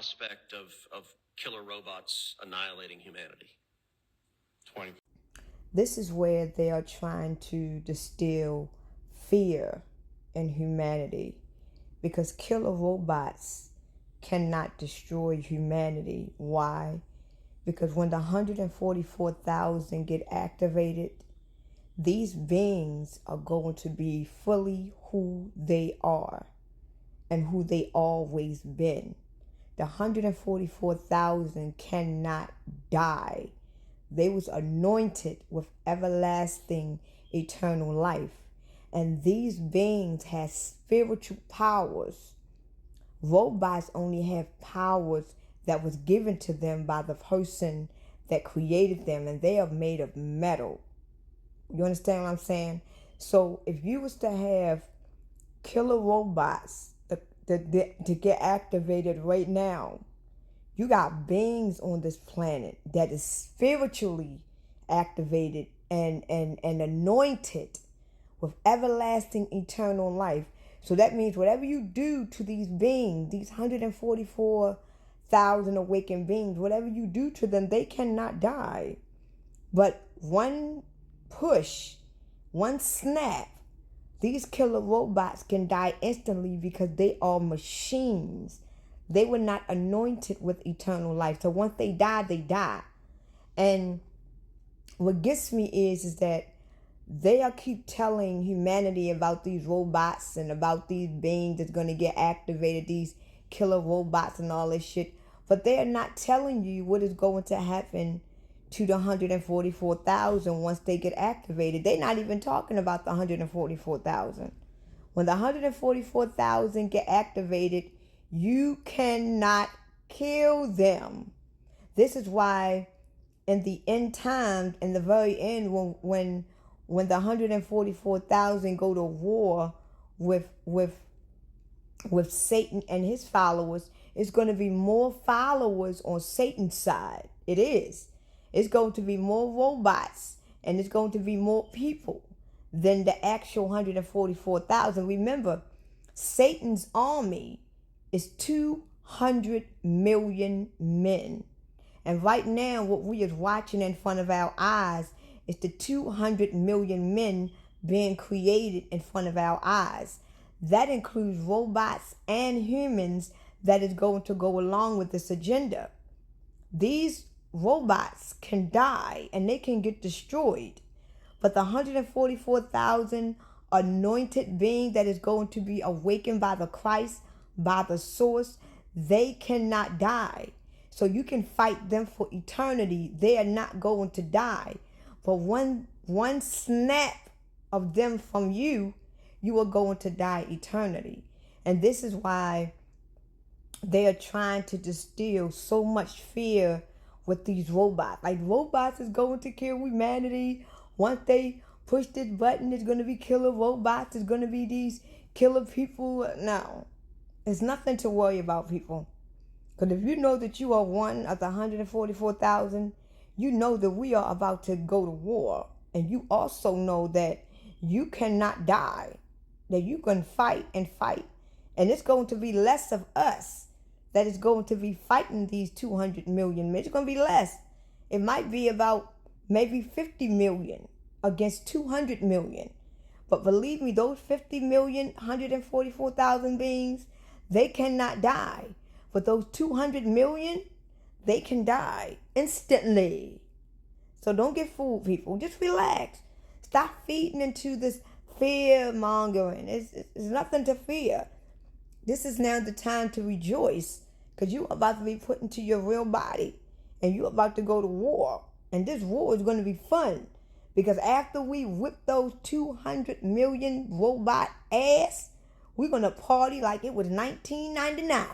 prospect of killer robots annihilating humanity? 20. This is where they are trying to distill fear in humanity, because killer robots cannot destroy humanity. Why? Because when the 144,000 get activated, these beings are going to be fully who they are and who they always been. The 144,000 cannot die. They was anointed with everlasting eternal life. And these beings have spiritual powers. Robots only have powers that was given to them by the person that created them, and they are made of metal. You understand what I'm saying? So if you was to have killer robots to get activated right now, you got beings on this planet that is spiritually activated and anointed with everlasting eternal life. So that means whatever you do to these beings, these 144,000 awakened beings, whatever you do to them, they cannot die. But one push, one snap, these killer robots can die instantly because they are machines. They were not anointed with eternal life. So once they die, they die. And what gets me is that they are keep telling humanity about these robots and about these beings that's going to get activated, these killer robots and all this shit. But they are not telling you what is going to happen to the 144,000 once they get activated. They're not even talking about the 144,000. When the 144,000 get activated, you cannot kill them. This is why in the end time, in the very end, when the 144,000 go to war with Satan and his followers, it's going to be more followers on Satan's side. It is. It's going to be more robots, and it's going to be more people than the actual 144,000. Remember, Satan's army is 200 million men. And right now, what we is watching in front of our eyes is the 200 million men being created in front of our eyes. That includes robots and humans that is going to go along with this agenda. These robots can die and they can get destroyed. But the 144,000 anointed being that is going to be awakened by the Christ, by the source, they cannot die. So you can fight them for eternity. They are not going to die. But one snap of them from you, you are going to die eternity. And this is why they are trying to distill so much fear with these robots. Like, robots is going to kill humanity. Once they push this button, it's going to be killer robots. It's going to be these killer people. No, it's nothing to worry about, people. Because if you know that you are one of the 144,000, you know that we are about to go to war. And you also know that you cannot die. That you can fight and fight. And it's going to be less of us that is going to be fighting these 200 million men. It's going to be less. It might be about maybe 50 million against 200 million. But believe me, those 50 million, 144,000 beings, they cannot die. But those 200 million, they can die instantly. So don't get fooled, people. Just relax. Stop feeding into this fear mongering. It's nothing to fear. This is now the time to rejoice, because you're about to be put into your real body and you're about to go to war. And this war is going to be fun, because after we whip those 200 million robot ass, we're going to party like it was 1999.